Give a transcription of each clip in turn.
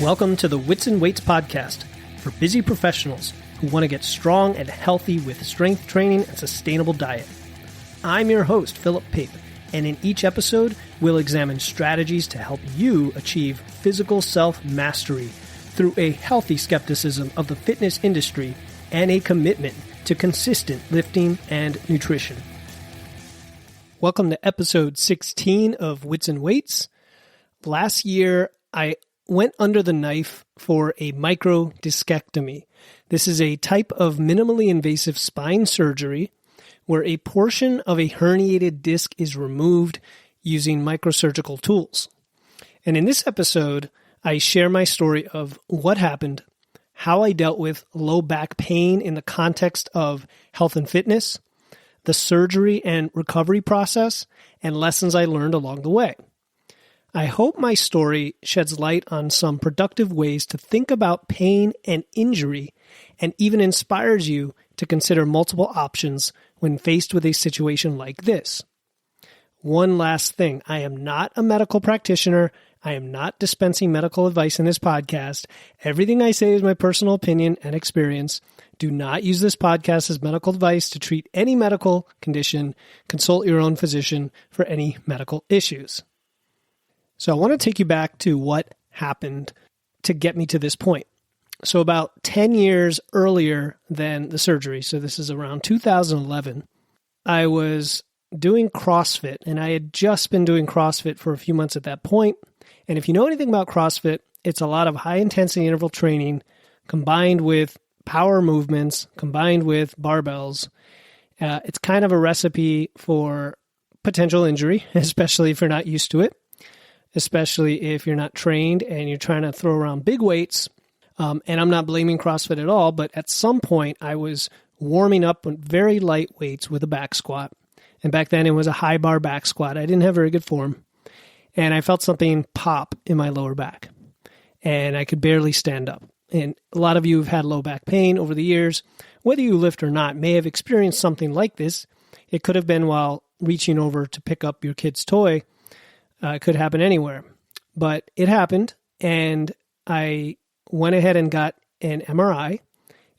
Welcome to the Wits and Weights podcast for busy professionals who want to get strong and healthy with strength training and sustainable diet. I'm your host, Philip Pape, and in each episode, we'll examine strategies to help you achieve physical self-mastery through a healthy skepticism of the fitness industry and a commitment to consistent lifting and nutrition. Welcome to episode 16 of Wits and Weights. Last year, I went under the knife for a microdiscectomy. This is a type of minimally invasive spine surgery where a portion of a herniated disc is removed using microsurgical tools. And in this episode, I share my story of what happened, how I dealt with low back pain in the context of health and fitness, the surgery and recovery process, and lessons I learned along the way. I hope my story sheds light on some productive ways to think about pain and injury and even inspires you to consider multiple options when faced with a situation like this. One last thing, I am not a medical practitioner. I am not dispensing medical advice in this podcast. Everything I say is my personal opinion and experience. Do not use this podcast as medical advice to treat any medical condition. Consult your own physician for any medical issues. So I want to take you back to what happened to get me to this point. So about 10 years earlier than the surgery, so this is around 2011, I was doing CrossFit, and I had just been doing CrossFit for a few months at that point. And if you know anything about CrossFit, it's a lot of high-intensity interval training combined with power movements, combined with barbells. It's kind of a recipe for potential injury, especially if you're not used to it. Especially if you're not trained and you're trying to throw around big weights. And I'm not blaming CrossFit at all, but at some point I was warming up with very light weights with a back squat. And back then it was a high bar back squat. I didn't have very good form. And I felt something pop in my lower back. And I could barely stand up. And a lot of you have had low back pain over the years. Whether you lift or not may have experienced something like this. It could have been while reaching over to pick up your kid's toy. It could happen anywhere, but it happened, and I went ahead and got an MRI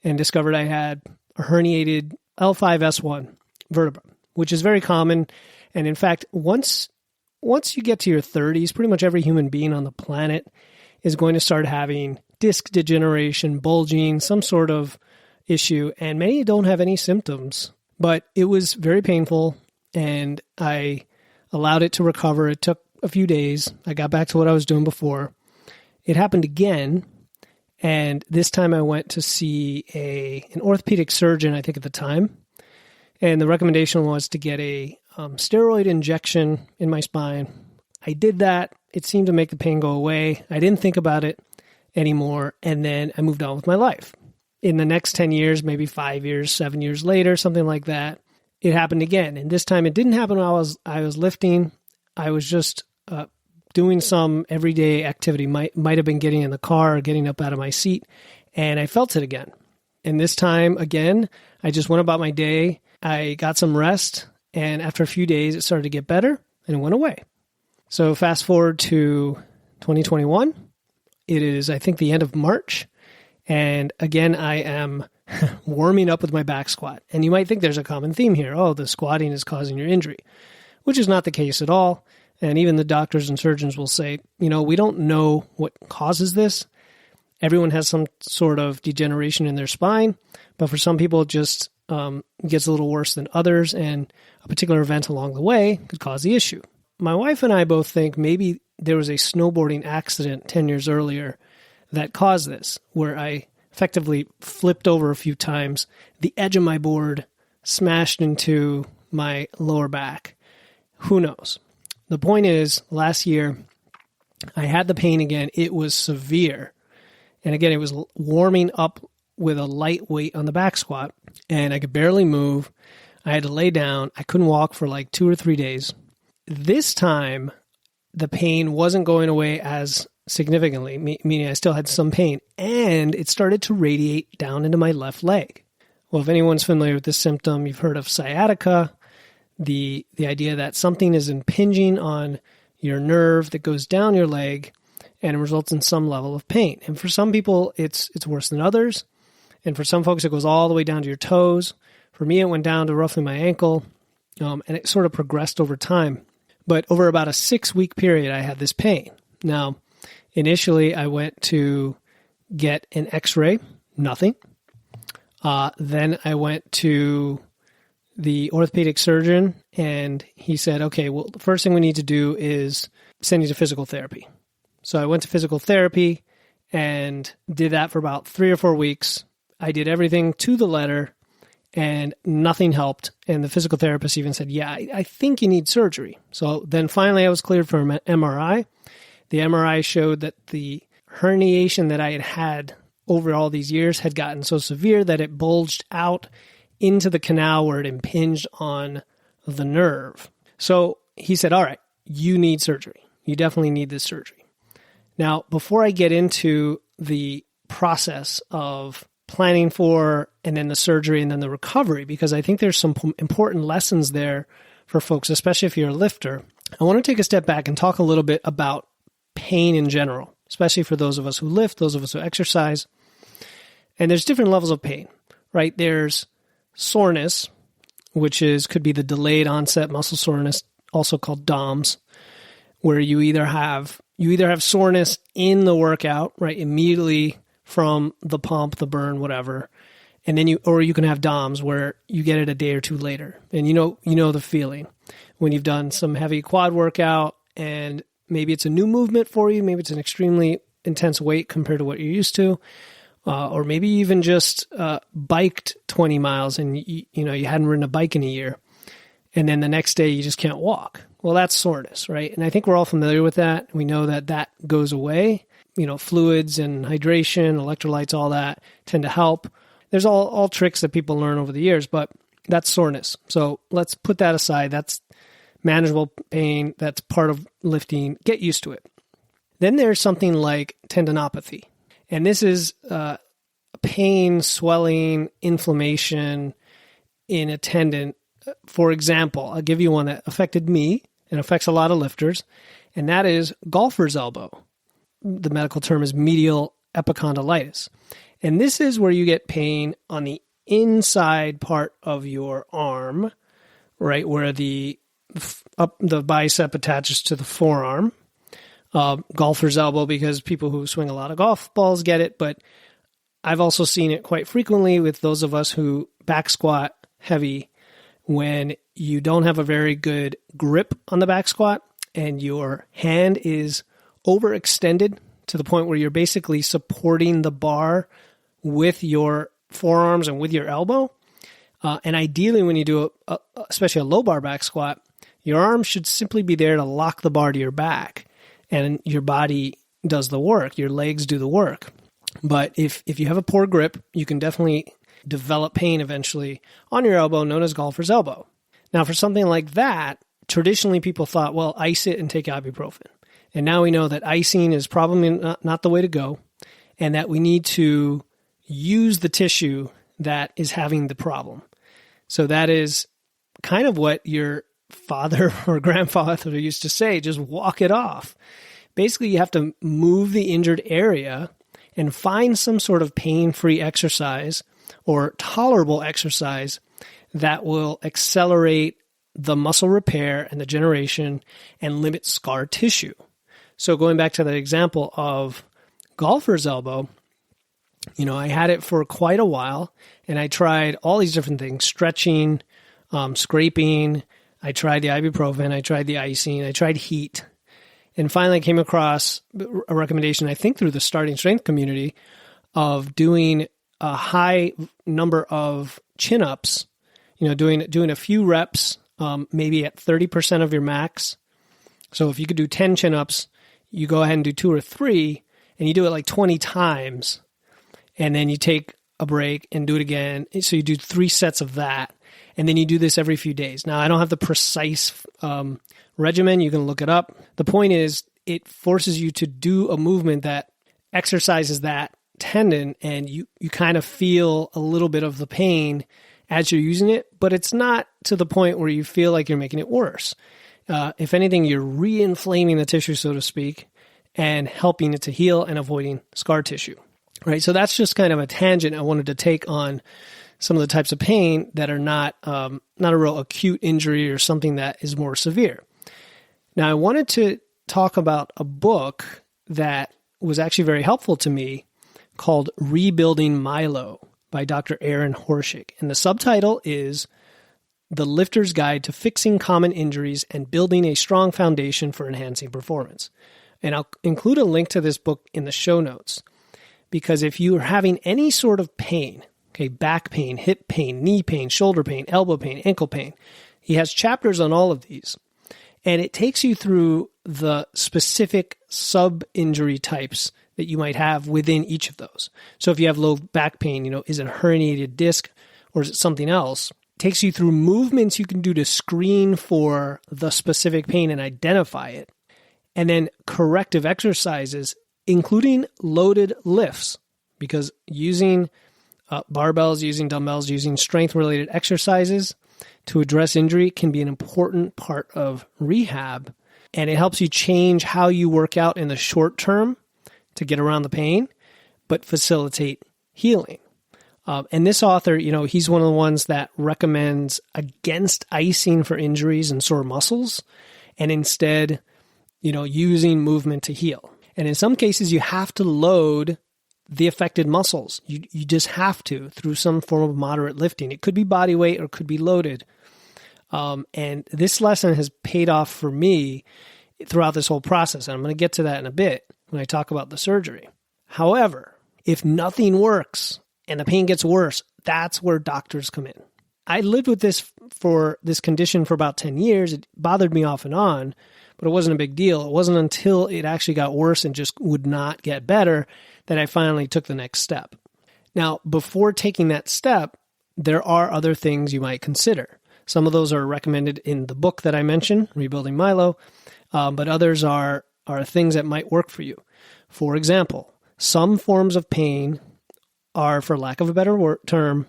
and discovered I had a herniated L5-S1 vertebra, which is very common. And in fact, once you get to your 30s, pretty much every human being on the planet is going to start having disc degeneration, bulging, some sort of issue, and many don't have any symptoms. But it was very painful, and I allowed it to recover. It took a few days. I got back to what I was doing before. It happened again, and this time I went to see an orthopedic surgeon, I think at the time, and the recommendation was to get a steroid injection in my spine. I did that. It seemed to make the pain go away. I didn't think about it anymore, and then I moved on with my life. In the next 10 years, maybe 5 years, 7 years later, something like that, it happened again. And this time it didn't happen while I was lifting. I was just doing some everyday activity, might have been getting in the car or getting up out of my seat, and I felt it again. And this time, again, I just went about my day. I got some rest, and after a few days, it started to get better, and it went away. So fast forward to 2021. It is, I think, the end of March, and again, I am warming up with my back squat. And you might think there's a common theme here. Oh, the squatting is causing your injury, which is not the case at all. And even the doctors and surgeons will say, we don't know what causes this. Everyone has some sort of degeneration in their spine, but for some people it just gets a little worse than others, and a particular event along the way could cause the issue. My wife and I both think maybe there was a snowboarding accident 10 years earlier that caused this, where I effectively flipped over a few times. The edge of my board smashed into my lower back. Who knows? The point is, last year, I had the pain again. It was severe. And again, it was warming up with a light weight on the back squat, and I could barely move. I had to lay down. I couldn't walk for like 2 or 3 days. This time, the pain wasn't going away as significantly, meaning I still had some pain, and it started to radiate down into my left leg. Well, if anyone's familiar with this symptom, you've heard of sciatica, the idea that something is impinging on your nerve that goes down your leg, and it results in some level of pain. And for some people, it's worse than others. And for some folks, it goes all the way down to your toes. For me, it went down to roughly my ankle, and it sort of progressed over time. But over about a 6-week period, I had this pain. Now, initially, I went to get an x-ray, nothing. Then I went to the orthopedic surgeon, and he said, okay, well, the first thing we need to do is send you to physical therapy. So I went to physical therapy and did that for about 3 or 4 weeks. I did everything to the letter, and nothing helped. And the physical therapist even said, yeah, I think you need surgery. So then finally I was cleared for an MRI. The MRI showed that the herniation that I had had over all these years had gotten so severe that it bulged out into the canal where it impinged on the nerve. So he said, all right, you need surgery. You definitely need this surgery. Now, before I get into the process of planning for and then the surgery and then the recovery, because I think there's some important lessons there for folks, especially if you're a lifter, I want to take a step back and talk a little bit about pain in general, especially for those of us who lift, those of us who exercise. And there's different levels of pain, right? There's soreness, which could be the delayed onset muscle soreness, also called DOMS, where you either have soreness in the workout, right, immediately from the pump, the burn, whatever, and then you can have DOMS where you get it a day or two later, and you know the feeling when you've done some heavy quad workout and maybe it's a new movement for you, maybe it's an extremely intense weight compared to what you're used to. Or maybe even just biked 20 miles and you hadn't ridden a bike in a year. And then the next day you just can't walk. Well, that's soreness, right? And I think we're all familiar with that. We know that goes away. Fluids and hydration, electrolytes, all that tend to help. There's all tricks that people learn over the years, but that's soreness. So let's put that aside. That's manageable pain. That's part of lifting. Get used to it. Then there's something like tendinopathy. And this is pain, swelling, inflammation in a tendon. For example, I'll give you one that affected me and affects a lot of lifters, and that is golfer's elbow. The medical term is medial epicondylitis. And this is where you get pain on the inside part of your arm, right, where the bicep attaches to the forearm. Golfer's elbow, because people who swing a lot of golf balls get it, but I've also seen it quite frequently with those of us who back squat heavy when you don't have a very good grip on the back squat and your hand is overextended to the point where you're basically supporting the bar with your forearms and with your elbow. And ideally when you do especially a low bar back squat, your arms should simply be there to lock the bar to your back. And your body does the work. Your legs do the work. But if you have a poor grip, you can definitely develop pain eventually on your elbow, known as golfer's elbow. Now, for something like that, traditionally people thought, well, ice it and take ibuprofen. And now we know that icing is probably not the way to go, and that we need to use the tissue that is having the problem. So that is kind of what your father or grandfather used to say, just walk it off. Basically, you have to move the injured area and find some sort of pain-free exercise or tolerable exercise that will accelerate the muscle repair and the generation and limit scar tissue. So going back to that example of golfer's elbow, I had it for quite a while, and I tried all these different things, stretching, scraping. I tried the ibuprofen, I tried the icing, I tried heat, and finally I came across a recommendation, I think through the starting strength community, of doing a high number of chin-ups, doing a few reps, maybe at 30% of your max. So if you could do 10 chin-ups, you go ahead and do 2 or 3, and you do it like 20 times, and then you take a break and do it again. So you do 3 sets of that. And then you do this every few days. Now, I don't have the precise regimen. You can look it up. The point is, it forces you to do a movement that exercises that tendon, and you kind of feel a little bit of the pain as you're using it, but it's not to the point where you feel like you're making it worse. If anything, you're re-inflaming the tissue, so to speak, and helping it to heal and avoiding scar tissue. Right? So that's just kind of a tangent I wanted to take on some of the types of pain that are not a real acute injury or something that is more severe. Now, I wanted to talk about a book that was actually very helpful to me called Rebuilding Milo by Dr. Aaron Horschig. And the subtitle is The Lifter's Guide to Fixing Common Injuries and Building a Strong Foundation for Enhancing Performance. And I'll include a link to this book in the show notes, because if you are having any sort of pain, okay, back pain, hip pain, knee pain, shoulder pain, elbow pain, ankle pain, he has chapters on all of these. And it takes you through the specific sub-injury types that you might have within each of those. So if you have low back pain, is it a herniated disc or is it something else? It takes you through movements you can do to screen for the specific pain and identify it. And then corrective exercises, including loaded lifts, because using barbells, using dumbbells, using strength-related exercises to address injury can be an important part of rehab. And it helps you change how you work out in the short term to get around the pain, but facilitate healing. And this author, he's one of the ones that recommends against icing for injuries and sore muscles, and instead, using movement to heal. And in some cases, you have to load the affected muscles. You just have to through some form of moderate lifting. It could be body weight or it could be loaded. And this lesson has paid off for me throughout this whole process. And I'm going to get to that in a bit when I talk about the surgery. However, if nothing works and the pain gets worse, that's where doctors come in. I lived with this condition for about 10 years. It bothered me off and on, but it wasn't a big deal. It wasn't until it actually got worse and just would not get better that I finally took the next step. Now, before taking that step, there are other things you might consider. Some of those are recommended in the book that I mentioned, Rebuilding Milo, but others are things that might work for you. For example, some forms of pain are, for lack of a better term,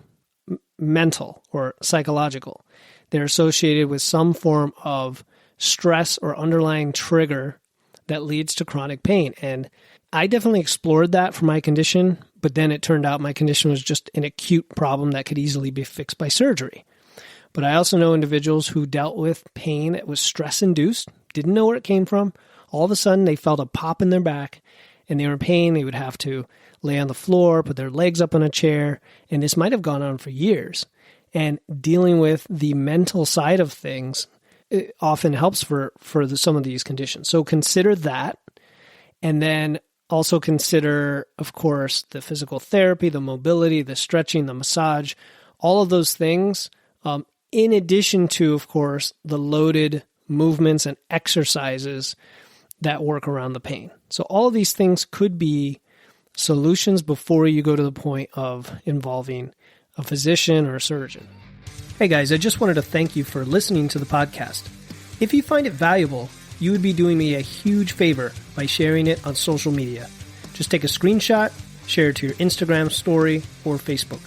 mental or psychological. They're associated with some form of stress or underlying trigger that leads to chronic pain. And I definitely explored that for my condition, but then it turned out my condition was just an acute problem that could easily be fixed by surgery. But I also know individuals who dealt with pain that was stress-induced, didn't know where it came from. All of a sudden, they felt a pop in their back, and they were in pain. They would have to lay on the floor, put their legs up on a chair, and this might have gone on for years. And dealing with the mental side of things it often helps for some of these conditions. So consider that, and then also consider, of course, the physical therapy, the mobility, the stretching, the massage, all of those things, in addition to, of course, the loaded movements and exercises that work around the pain. So all of these things could be solutions before you go to the point of involving a physician or a surgeon. Hey guys, I just wanted to thank you for listening to the podcast. If you find it valuable, you would be doing me a huge favor by sharing it on social media. Just take a screenshot, share it to your Instagram story or Facebook.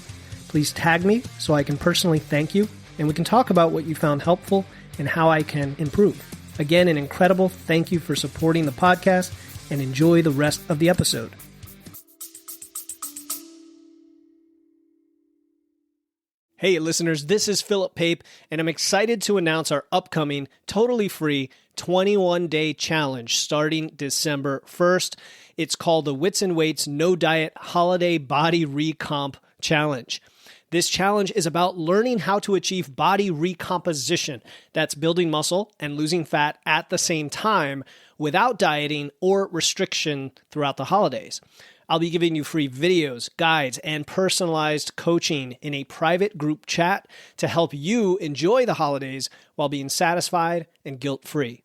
Please tag me so I can personally thank you, and we can talk about what you found helpful and how I can improve. Again, an incredible thank you for supporting the podcast, and enjoy the rest of the episode. Hey listeners, this is Philip Pape, and I'm excited to announce our upcoming totally free 21-day challenge starting December 1st. It's called the Wits and Weights No Diet Holiday Body Recomp Challenge. This challenge is about learning how to achieve body recomposition. That's building muscle and losing fat at the same time without dieting or restriction throughout the holidays. I'll be giving you free videos, guides, and personalized coaching in a private group chat to help you enjoy the holidays while being satisfied and guilt-free.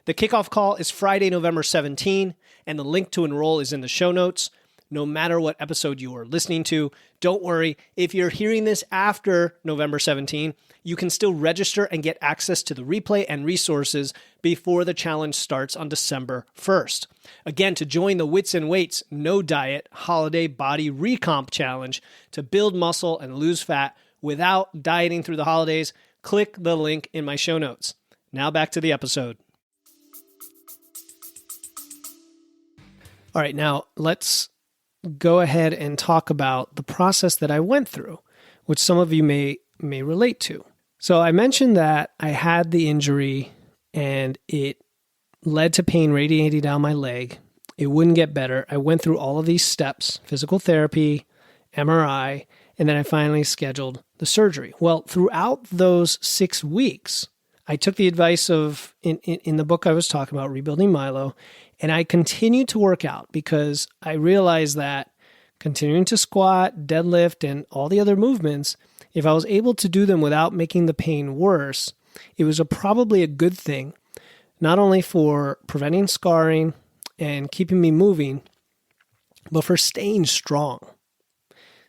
The kickoff call is Friday, November 17, and the link to enroll is in the show notes. No matter what episode you are listening to, don't worry. If you're hearing this after November 17, you can still register and get access to the replay and resources before the challenge starts on December 1st. Again, to join the Wits and Weights No Diet Holiday Body Recomp Challenge to build muscle and lose fat without dieting through the holidays, click the link in my show notes. Now back to the episode. All right, now let's go ahead and talk about the process that I went through, which some of you may relate to. So I mentioned that I had the injury and it led to pain radiating down my leg. It wouldn't get better. I went through all of these steps, physical therapy, MRI, and then I finally scheduled the surgery. Well, throughout those 6 weeks, I took the advice of, in the book I was talking about, Rebuilding Milo, and I continued to work out because I realized that continuing to squat, deadlift, and all the other movements, if I was able to do them without making the pain worse, it was probably a good thing, not only for preventing scarring and keeping me moving, but for staying strong.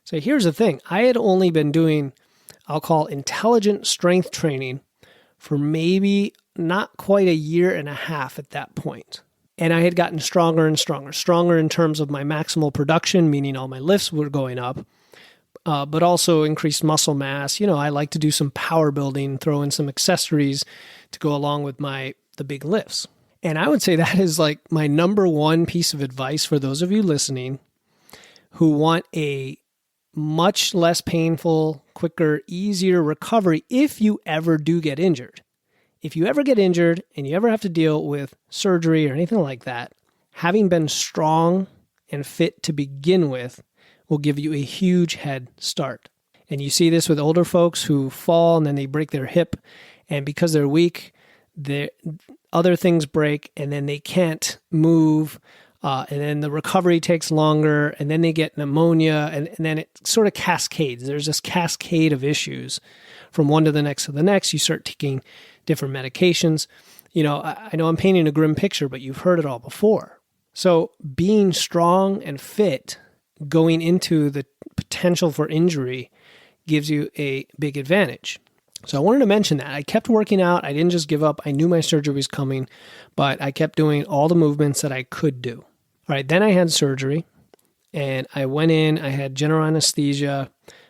So here's the thing. I had only been doing, I'll call intelligent strength training for maybe not quite a year and a half at that point. And I had gotten stronger and stronger in terms of my maximal production, meaning all my lifts were going up, but also increased muscle mass. You know, I like to do some power building, throw in some accessories to go along with the big lifts. And I would say that is like my number one piece of advice for those of you listening who want a much less painful, quicker, easier recovery if you ever do get injured. If you ever get injured and you ever have to deal with surgery or anything like that, having been strong and fit to begin with will give you a huge head start. And you see this with older folks who fall and then they break their hip, and because they're weak, other things break and then they can't move, and then the recovery takes longer, and then they get pneumonia, and then it sort of cascades. There's this cascade of issues from one to the next to the next. You start taking different medications. You know, I know I'm painting a grim picture, but you've heard it all before. So being strong and fit going into the potential for injury gives you a big advantage. So I wanted to mention that. I kept working out. I didn't just give up. I knew my surgery was coming, but I kept doing all the movements that I could do. All right, then I had surgery, and I went in. I had general anesthesia.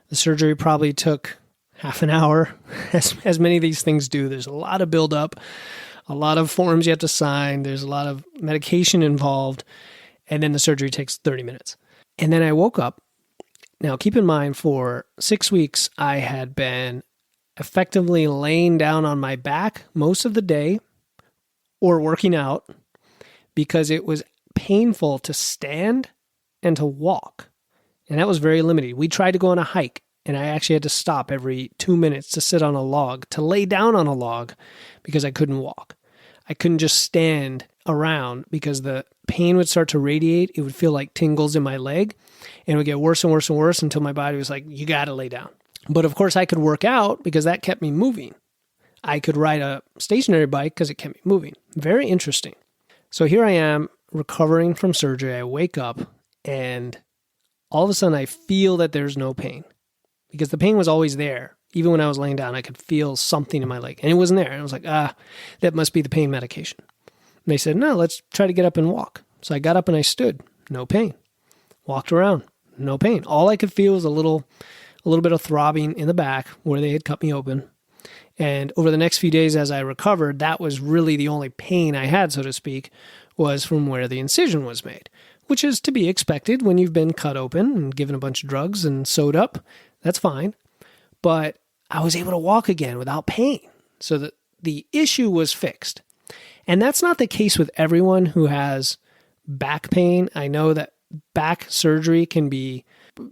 The surgery probably took half an hour, as many of these things do. There's a lot of buildup, a lot of forms you have to sign. There's a lot of medication involved, and then the surgery takes 30 minutes. And then I woke up. Now, keep in mind, for 6 weeks, I had been effectively laying down on my back most of the day or working out because it was painful to stand and to walk. And that was very limiting. We tried to go on a hike, and I actually had to stop every 2 minutes to sit on a log, to lay down on a log because I couldn't walk. I couldn't just stand around because the pain would start to radiate. It would feel like tingles in my leg, and it would get worse and worse and worse until my body was like, you got to lay down. But of course, I could work out because that kept me moving. I could ride a stationary bike because it kept me moving. Very interesting. So here I am recovering from surgery. I wake up and all of a sudden I feel that there's no pain because the pain was always there. Even when I was laying down, I could feel something in my leg and it wasn't there. And I was like, that must be the pain medication. And they said, no, let's try to get up and walk. So I got up and I stood. No pain. Walked around. No pain. All I could feel was a little bit of throbbing in the back where they had cut me open. And over the next few days as I recovered, that was really the only pain I had, so to speak, was from where the incision was made, which is to be expected when you've been cut open and given a bunch of drugs and sewed up. That's fine. But I was able to walk again without pain. So that the issue was fixed. And that's not the case with everyone who has back pain. I know that back surgery can be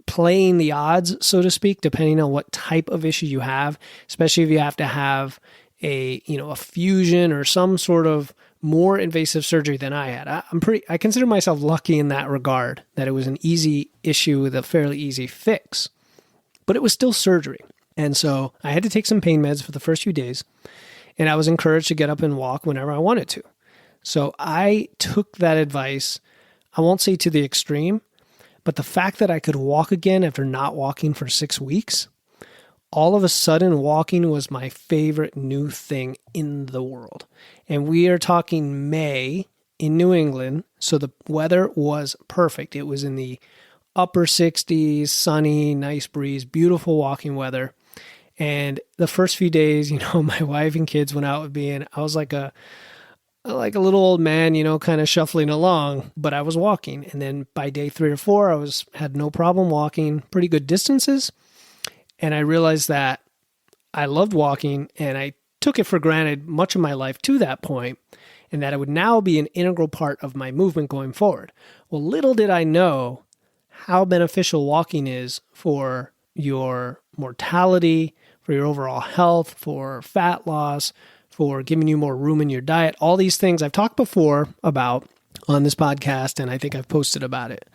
playing the odds, so to speak, depending on what type of issue you have, especially if you have to have a fusion or some sort of more invasive surgery than I had. I consider myself lucky in that regard, that it was an easy issue with a fairly easy fix, but it was still surgery. And so I had to take some pain meds for the first few days, and I was encouraged to get up and walk whenever I wanted to. So I took that advice, I won't say to the extreme, but the fact that I could walk again after not walking for 6 weeks, all of a sudden walking was my favorite new thing in the world. And we are talking May in New England, so the weather was perfect. It was in the upper 60s, sunny, nice breeze, beautiful walking weather. And the first few days, my wife and kids went out with me, and I was like a like a little old man, kind of shuffling along, but I was walking. And then by day 3 or 4, had no problem walking pretty good distances. And I realized that I loved walking, and I took it for granted much of my life to that point, and that it would now be an integral part of my movement going forward. Well, little did I know how beneficial walking is for your mortality, for your overall health, for fat loss, for giving you more room in your diet. All these things I've talked before about on this podcast, and I think I've posted about it.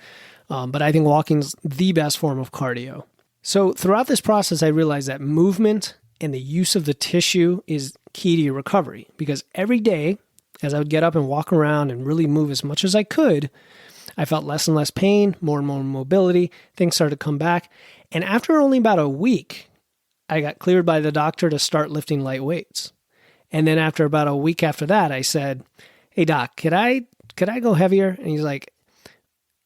But I think walking's the best form of cardio. So throughout this process, I realized that movement and the use of the tissue is key to your recovery, because every day, as I would get up and walk around and really move as much as I could, I felt less and less pain, more and more mobility, things started to come back. And after only about a week, I got cleared by the doctor to start lifting light weights. And then after about a week after that, I said, "Hey doc, could I go heavier?" And he's like,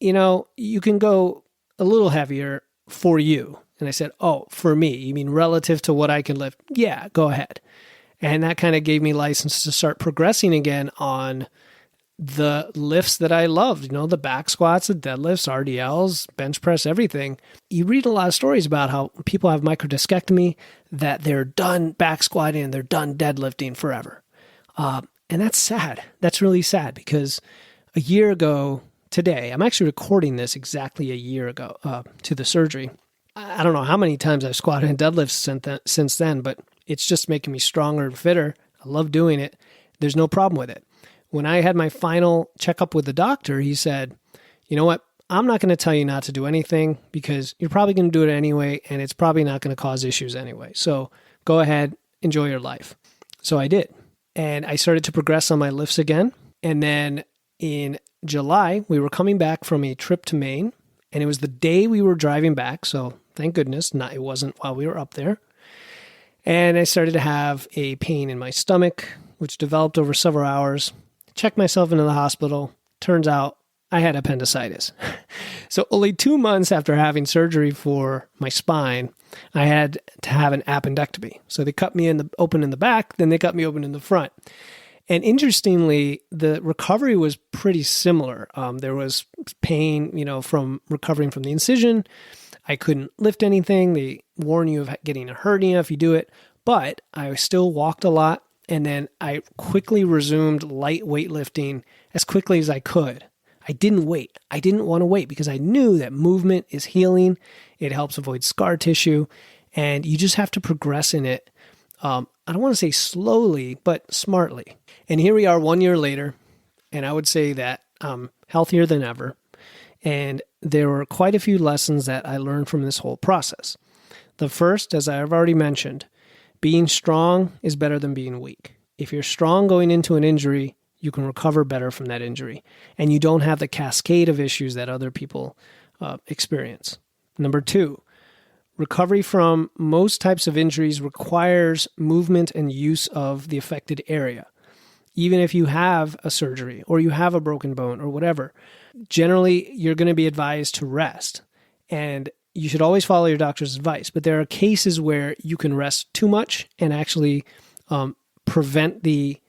"You can go a little heavier for you." And I said, "Oh, for me? You mean relative to what I can lift?" "Yeah, go ahead." And that kind of gave me license to start progressing again on the lifts that I loved, the back squats, the deadlifts, RDLs, bench press, everything. You read a lot of stories about how people have microdiscectomy, that they're done back squatting and they're done deadlifting forever. And that's sad. That's really sad, because a year ago today, I'm actually recording this exactly a year ago to the surgery. I don't know how many times I've squatted and deadlifted since then, but it's just making me stronger and fitter. I love doing it. There's no problem with it. When I had my final checkup with the doctor, he said, "You know what? I'm not going to tell you not to do anything, because you're probably going to do it anyway, and it's probably not going to cause issues anyway. So go ahead, enjoy your life." So I did. And I started to progress on my lifts again. And then in July, we were coming back from a trip to Maine, and it was the day we were driving back. So thank goodness it wasn't while we were up there. And I started to have a pain in my stomach, which developed over several hours. Checked myself into the hospital. Turns out I had appendicitis. So only 2 months after having surgery for my spine, I had to have an appendectomy. So they cut me open in the back, then they cut me open in the front. And interestingly, the recovery was pretty similar. There was pain, from recovering from the incision. I couldn't lift anything. They warn you of getting a hernia if you do it. But I still walked a lot. And then I quickly resumed light weightlifting as quickly as I could. I didn't wait. I didn't want to wait, because I knew that movement is healing. It helps avoid scar tissue, and you just have to progress in it. I don't want to say slowly, but smartly. And here we are 1 year later, and I would say that I'm healthier than ever. And there were quite a few lessons that I learned from this whole process. The first, as I've already mentioned, being strong is better than being weak. If you're strong going into an injury, you can recover better from that injury, and you don't have the cascade of issues that other people experience. Number 2, recovery from most types of injuries requires movement and use of the affected area. Even if you have a surgery or you have a broken bone or whatever, generally you're going to be advised to rest. And you should always follow your doctor's advice, but there are cases where you can rest too much and actually prevent the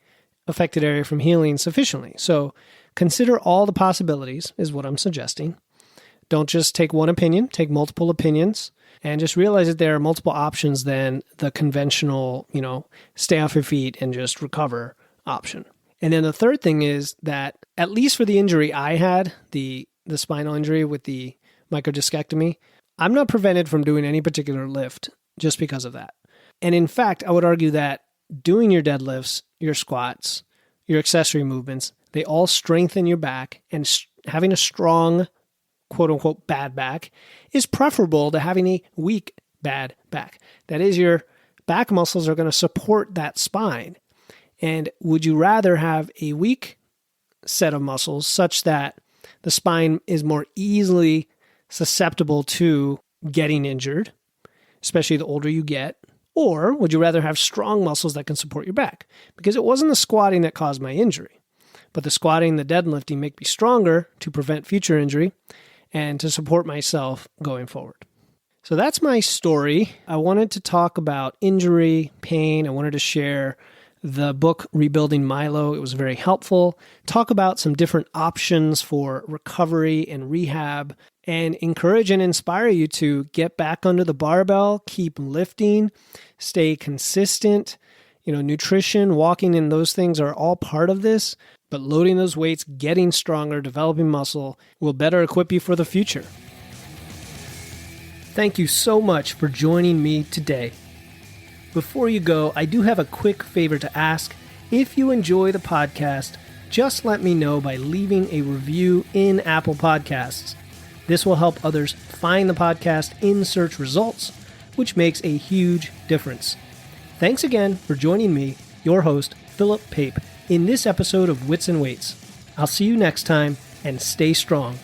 affected area from healing sufficiently. So consider all the possibilities is what I'm suggesting. Don't just take one opinion, take multiple opinions, and just realize that there are multiple options than the conventional, stay off your feet and just recover option. And then the third thing is that, at least for the injury I had, the spinal injury with the microdiscectomy, I'm not prevented from doing any particular lift just because of that. And in fact, I would argue that doing your deadlifts, your squats, your accessory movements, they all strengthen your back, and having a strong, quote unquote, bad back is preferable to having a weak, bad back. That is, your back muscles are going to support that spine. And would you rather have a weak set of muscles such that the spine is more easily susceptible to getting injured, especially the older you get? Or would you rather have strong muscles that can support your back? Because it wasn't the squatting that caused my injury, but the squatting, the deadlifting make me stronger to prevent future injury and to support myself going forward. So that's my story. I wanted to talk about injury, pain. I wanted to share the book Rebuilding Milo. It was very helpful. Talk about some different options for recovery and rehab, and encourage and inspire you to get back under the barbell, keep lifting, stay consistent. Nutrition, walking, and those things are all part of this, but loading those weights, getting stronger, developing muscle will better equip you for the future. Thank you so much for joining me today. Before you go, I do have a quick favor to ask. If you enjoy the podcast, just let me know by leaving a review in Apple Podcasts. This will help others find the podcast in search results, which makes a huge difference. Thanks again for joining me, your host, Philip Pape, in this episode of Wits and Weights. I'll see you next time, and stay strong.